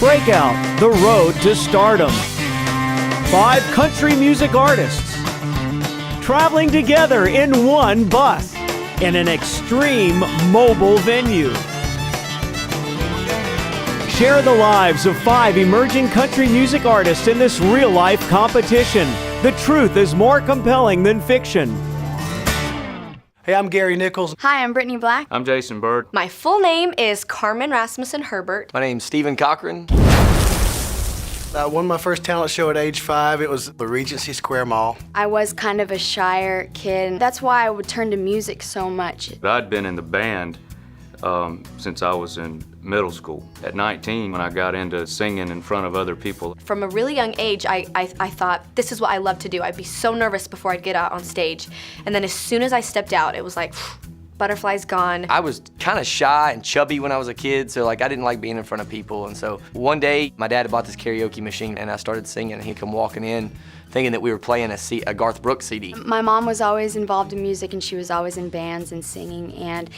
Breakout, The Road to Stardom. 5 country music artists traveling together in one bus in an extreme mobile venue. Share the lives of 5 emerging country music artists in this real-life competition. The truth is more compelling than fiction. Hey, I'm Gary Nichols. Hi, I'm Brittany Black. I'm Jason Bird. My full name is Carmen Rasmussen Herbert. My name's Stephen Cochran. I won my first talent show at age 5. It was the Regency Square Mall. I was kind of a shyer kid. That's why I would turn to music so much. I'd been in the band since I was in middle school. At 19, when I got into singing in front of other people. From a really young age, I thought, this is what I love to do. I'd be so nervous before I'd get out on stage. And then as soon as I stepped out, it was like, butterflies gone. I was kind of shy and chubby when I was a kid, so I didn't like being in front of people. And so one day, my dad had bought this karaoke machine and I started singing, and he'd come walking in thinking that we were playing a Garth Brooks CD. My mom was always involved in music, and she was always in bands and singing, and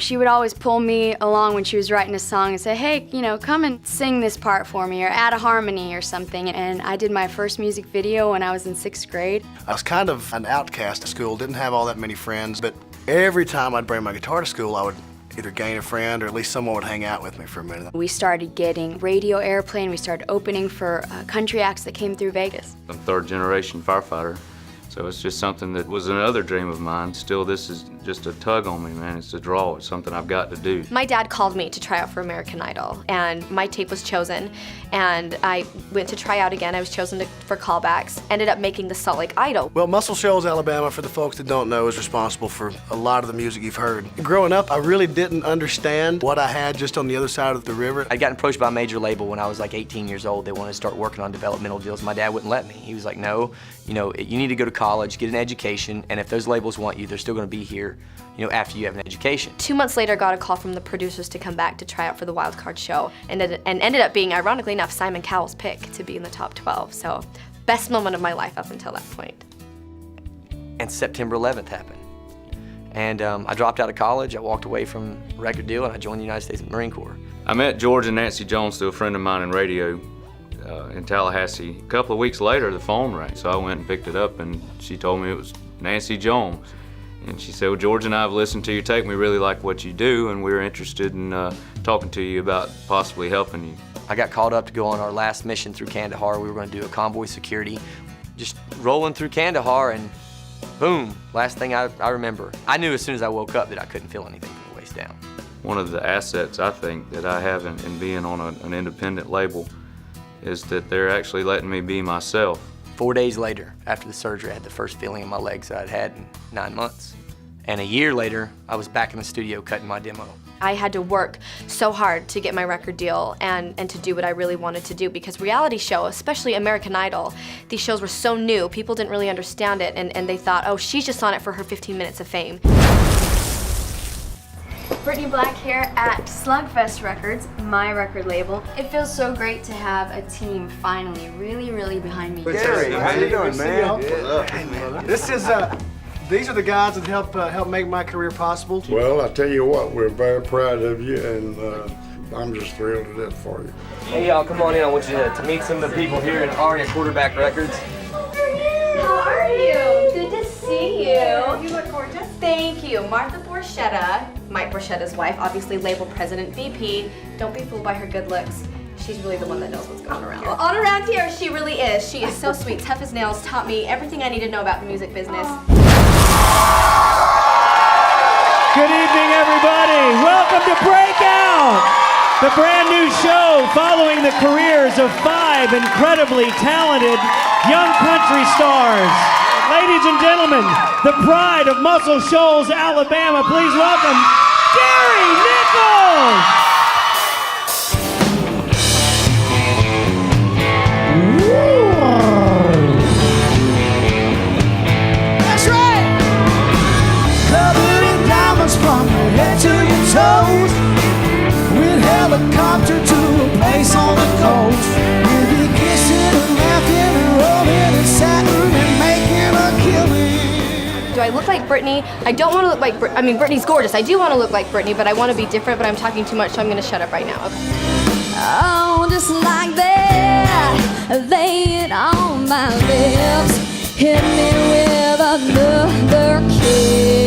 she would always pull me along when she was writing a song and say, hey, come and sing this part for me or add a harmony or something. And I did my first music video when I was in 6th grade. I was kind of an outcast at school, didn't have all that many friends, but every time I'd bring my guitar to school, I would either gain a friend or at least someone would hang out with me for a minute. We started getting radio airplay, and we started opening for country acts that came through Vegas. I'm 3rd generation firefighter, so it's just something that was another dream of mine. Still, this is just a tug on me, man. It's a draw. It's something I've got to do. My dad called me to try out for American Idol, and my tape was chosen, and I went to try out again. I was chosen for callbacks, ended up making the Salt Lake Idol. Well, Muscle Shoals, Alabama, for the folks that don't know, is responsible for a lot of the music you've heard. Growing up, I really didn't understand what I had just on the other side of the river. I got approached by a major label when I was like 18 years old. They wanted to start working on developmental deals. My dad wouldn't let me. He was like, no, you need to go to college, get an education, and if those labels want you, they're still going to be here, after you have an education. 2 months later, got a call from the producers to come back to try out for the Wild Card show, and ended up being, ironically enough, Simon Cowell's pick to be in the top 12. So, best moment of my life up until that point. And September 11th happened. And I dropped out of college, I walked away from the record deal, and I joined the United States Marine Corps. I met George and Nancy Jones through a friend of mine in radio in Tallahassee. A couple of weeks later, the phone rang, so I went and picked it up, and she told me it was Nancy Jones. And she said, well, George and I have listened to your tape, and we really like what you do, and we're interested in talking to you about possibly helping you. I got called up to go on our last mission through Kandahar. We were going to do a convoy security. Just rolling through Kandahar, and boom, last thing I remember. I knew as soon as I woke up that I couldn't feel anything from the waist down. One of the assets I think that I have in being on an independent label is that they're actually letting me be myself. 4 days later, after the surgery, I had the first feeling in my legs that I'd had in 9 months. And a year later, I was back in the studio cutting my demo. I had to work so hard to get my record deal and to do what I really wanted to do, because reality show, especially American Idol, these shows were so new, people didn't really understand it, and they thought, oh, she's just on it for her 15 minutes of fame. Brittany Black here at Slugfest Records, my record label. It feels so great to have a team finally really behind me. Gary, how you doing, man? Hey, man. These are the guys that help make my career possible. Well, I tell you what, we're very proud of you, and I'm just thrilled to death for you. Hey, y'all, come on in. I want you to meet some of the people here at Aria Quarterback Records. How are you? Good to see you. You look gorgeous. Thank you. Martha Borchetta, Mike Borchetta's wife, obviously label president, VP. Don't be fooled by her good looks. She's really the one that knows what's going around. Well, on around here, she really is. She is so sweet, tough as nails, taught me everything I need to know about the music business. Good evening, everybody. Welcome to Breakout, the brand new show following the careers of 5 incredibly talented young country stars. Ladies and gentlemen, the pride of Muscle Shoals, Alabama, please welcome Gary Nichols. From your head to your toes, with helicopter to a place on the coast. We'll be kissing and laughing and rolling and satin and making a killing. Do I look like Brittany? I don't want to look like Brittany's gorgeous. I do want to look like Brittany, but I want to be different, but I'm talking too much, so I'm going to shut up right now. Okay. Oh, just like that, lay it on my lips, hit me with another kiss.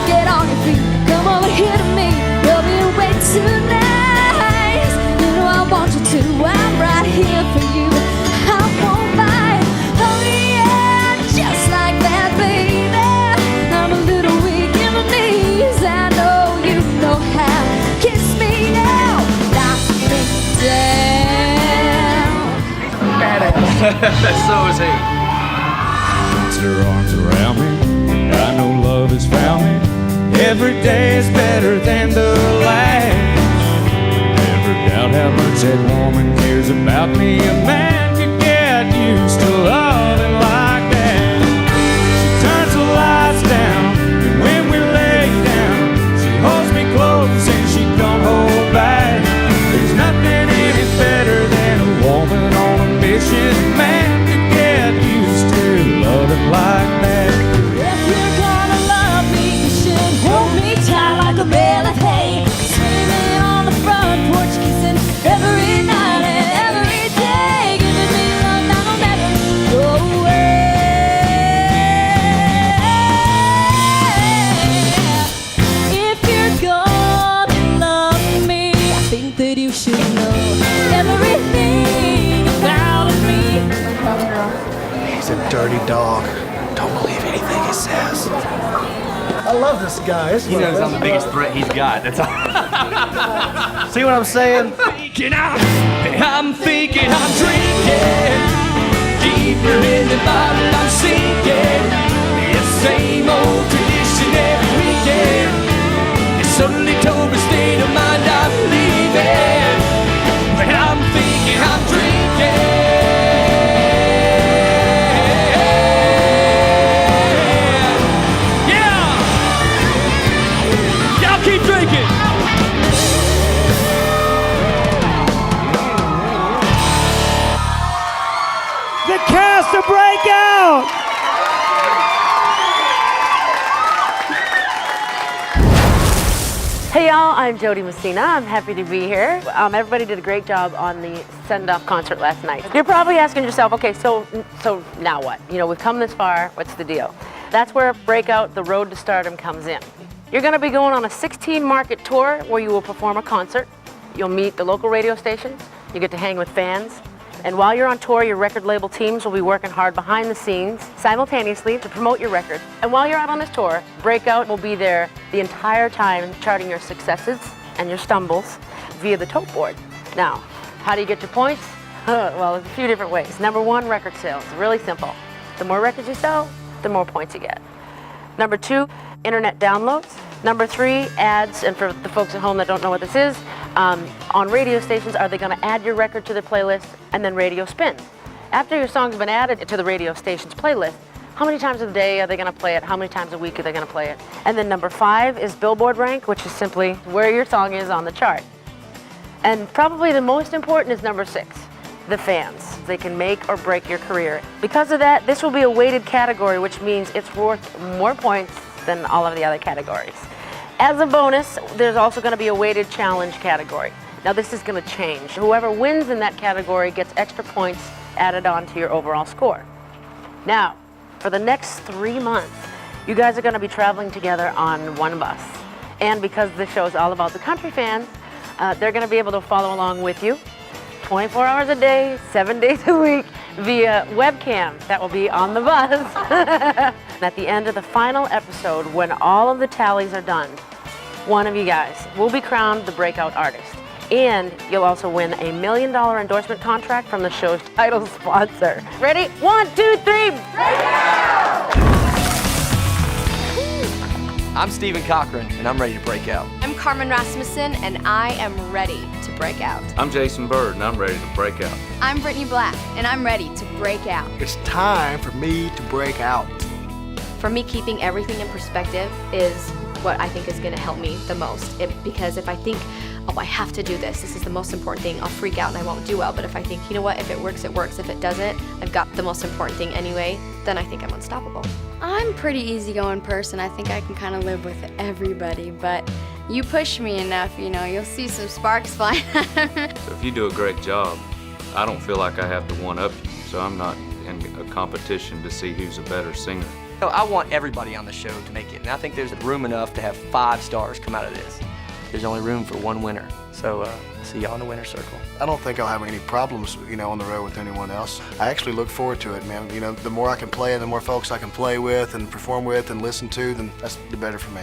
Get on your feet, come over here to me. You'll be way too nice. You know I want you to. I'm right here for you. I won't bite. Oh yeah, just like that, baby. I'm a little weak in the knees. I know you know how. Kiss me now, knock me down. So is he. Puts her arms around me. I know love has found me. Every day is better than the last. Never doubt how much that woman cares about me. A man can get used to loving like that. She turns the lights down, and when we lay down, she holds me close and she don't hold back. There's nothing any better than a woman on a mission. A man can get used to loving like that. If you're gonna love me, you should hold me tight like a bale of hay. Screaming on the front porch, kissing every night and every day. Giving me love that'll never go away. If you're gonna love me, I think that you should know everything about me. He's a dirty dog. Don't believe anything he says. I love this guy. He knows I'm the biggest threat he's got. That's all. See what I'm saying? I'm thinking I'm drinking deeper in the bottle I'm sinking. It's same old tradition every weekend. It's suddenly told me state of mind I'm leaving. But I'm thinking I'm drinking. Yeah! Y'all keep drinking. The cast of Breakout! Hey y'all, I'm Jody Messina. I'm happy to be here. Everybody did a great job on the send-off concert last night. You're probably asking yourself, okay, so now what? You know, we've come this far, what's the deal? That's where Breakout, the road to stardom comes in. You're gonna be going on a 16-market tour where you will perform a concert. You'll meet the local radio stations. You get to hang with fans. And while you're on tour, your record label teams will be working hard behind the scenes simultaneously to promote your record. And while you're out on this tour, Breakout will be there the entire time charting your successes and your stumbles via the tote board. Now, how do you get your points? Well, there's a few different ways. Number one, record sales. Really simple. The more records you sell, the more points you get. Number two, internet downloads. Number three, ads. And for the folks at home that don't know what this is, on radio stations, are they going to add your record to the playlist and then radio spins? After your song's been added to the radio station's playlist, how many times a day are they going to play it? How many times a week are they going to play it? And then number five is Billboard rank, which is simply where your song is on the chart. And probably the most important is number six, the fans. They can make or break your career. Because of that, this will be a weighted category, which means it's worth more points than all of the other categories. As a bonus, there's also going to be a weighted challenge category. Now this is going to change. Whoever wins in that category gets extra points added on to your overall score. Now, for the next 3 months, you guys are going to be traveling together on one bus. And because this show is all about the country fans, they're going to be able to follow along with you 24 hours a day, 7 days a week via webcam that will be on the bus. At the end of the final episode, when all of the tallies are done, one of you guys will be crowned the Breakout Artist. And you'll also win a $1 million endorsement contract from the show's title sponsor. Ready? 1, 2, 3, Breakout! I'm Steven Cochran, and I'm ready to break out. I'm Carmen Rasmussen, and I am ready to break out. I'm Jason Bird, and I'm ready to break out. I'm Brittany Black, and I'm ready to break out. It's time for me to break out. For me, keeping everything in perspective is what I think is going to help me the most. Because if I think, oh, I have to do this, this is the most important thing, I'll freak out and I won't do well. But if I think, you know what, if it works, it works. If it doesn't, I've got the most important thing anyway, then I think I'm unstoppable. I'm a pretty easygoing person. I think I can kind of live with everybody, but you push me enough, you know, you'll see some sparks flying. So if you do a great job, I don't feel like I have to one-up you, so I'm not in a competition to see who's a better singer. I want everybody on the show to make it, and I think there's room enough to have 5 stars come out of this. There's only room for 1 winner, so see y'all in the winner's circle. I don't think I'll have any problems, you know, on the road with anyone else. I actually look forward to it, man. You know, the more I can play and the more folks I can play with and perform with and listen to, then that's the better for me.